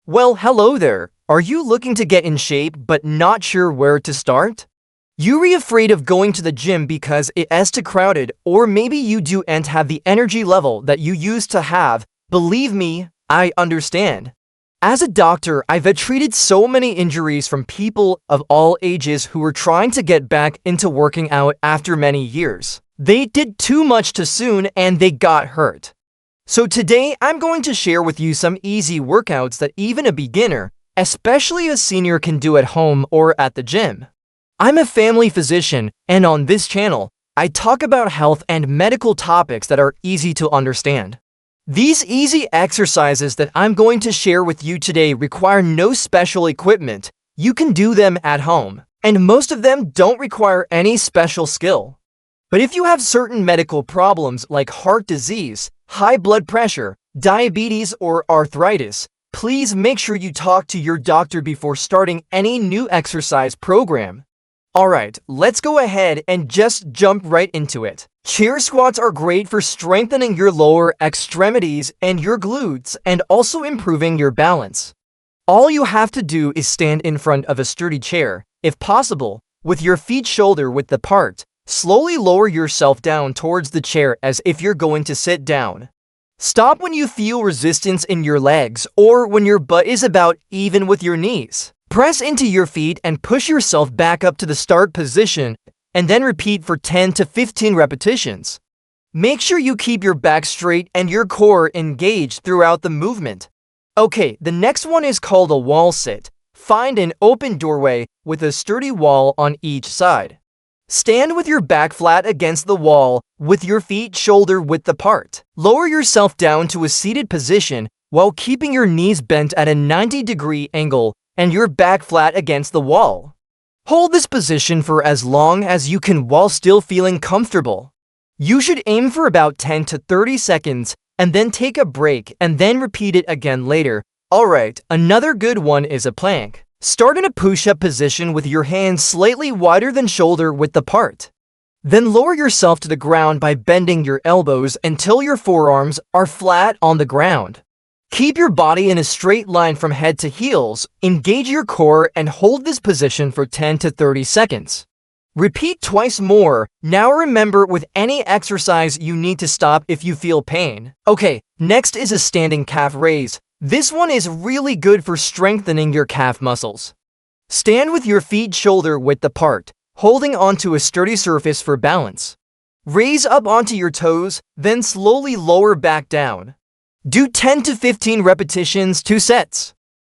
Well, hello there. Are you looking to get in shape but not sure where to start? You're afraid of going to the gym because it's too crowded, or maybe you do and have the energy level that you used to have. Believe me, I understand. As a doctor, I've treated so many injuries from people of all ages who were trying to get back into working out after many years. They did too much too soon and they got hurt. So today, I'm going to share with you some easy workouts that even a beginner, especially a senior, can do at home or at the gym. I'm a family physician, and on this channel, I talk about health and medical topics that are easy to understand. These easy exercises that I'm going to share with you today require no special equipment. You can do them at home, and most of them don't require any special skill. But if you have certain medical problems like heart disease, high blood pressure, diabetes, or arthritis, please make sure you talk to your doctor before starting any new exercise program. Alright, let's go ahead and just jump right into it. Chair squats are great for strengthening your lower extremities and your glutes and also improving your balance. All you have to do is stand in front of a sturdy chair, if possible, with your feet shoulder width apart. Slowly lower yourself down towards the chair as if you're going to sit down. Stop when you feel resistance in your legs or when your butt is about even with your knees. Press into your feet and push yourself back up to the start position and then repeat for 10 to 15 repetitions. Make sure you keep your back straight and your core engaged throughout the movement. Okay, the next one is called a wall sit. Find an open doorway with a sturdy wall on each side. Stand with your back flat against the wall with your feet shoulder width apart. Lower yourself down to a seated position while keeping your knees bent at a 90-degree angle and your back flat against the wall. Hold this position for as long as you can while still feeling comfortable. You should aim for about 10 to 30 seconds and then take a break and then repeat it again later. Alright, another good one is a plank. Start in a push-up position with your hands slightly wider than shoulder width apart. Then lower yourself to the ground by bending your elbows until your forearms are flat on the ground. Keep your body in a straight line from head to heels, engage your core, and hold this position for 10 to 30 seconds. Repeat twice more. Now remember, with any exercise you need to stop if you feel pain. Okay, next is a standing calf raise. This one is really good for strengthening your calf muscles. Stand with your feet shoulder width apart, holding onto a sturdy surface for balance. Raise up onto your toes, then slowly lower back down. Do 10 to 15 repetitions, 2 sets.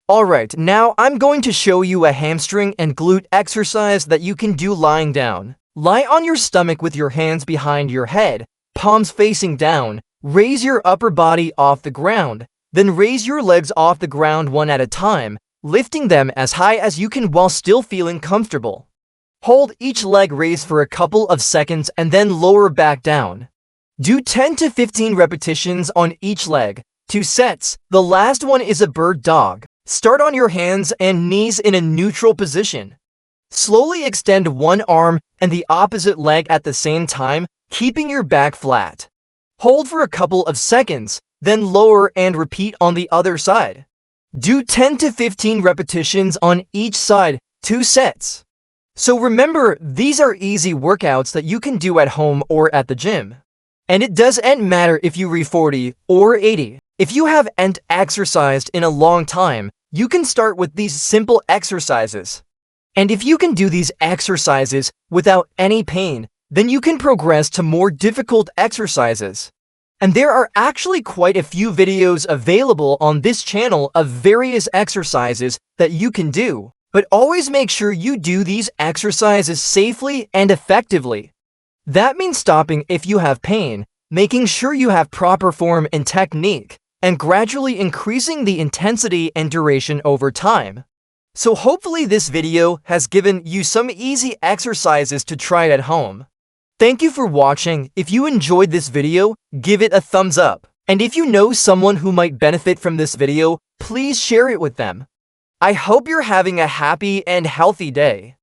Alright, now I'm going to show you a hamstring and glute exercise that you can do lying down. Lie on your stomach with your hands behind your head, palms facing down. Raise your upper body off the ground. Then raise your legs off the ground one at a time, lifting them as high as you can while still feeling comfortable. Hold each leg raised for a couple of seconds and then lower back down. Do 10 to 15 repetitions on each leg, 2 sets. The last one is a bird dog. Start on your hands and knees in a neutral position. Slowly extend one arm and the opposite leg at the same time, keeping your back flat. Hold for a couple of seconds, then lower and repeat on the other side. Do 10 to 15 repetitions on each side, 2 sets. So remember, these are easy workouts that you can do at home or at the gym. And it doesn't matter if you're 40 or 80. If you haven't exercised in a long time, you can start with these simple exercises. And if you can do these exercises without any pain, then you can progress to more difficult exercises. And there are actually quite a few videos available on this channel of various exercises that you can do. But always make sure you do these exercises safely and effectively. That means stopping if you have pain, making sure you have proper form and technique, and gradually increasing the intensity and duration over time. So hopefully this video has given you some easy exercises to try at home. Thank you for watching. If you enjoyed this video, give it a thumbs up. And if you know someone who might benefit from this video, please share it with them. I hope you're having a happy and healthy day.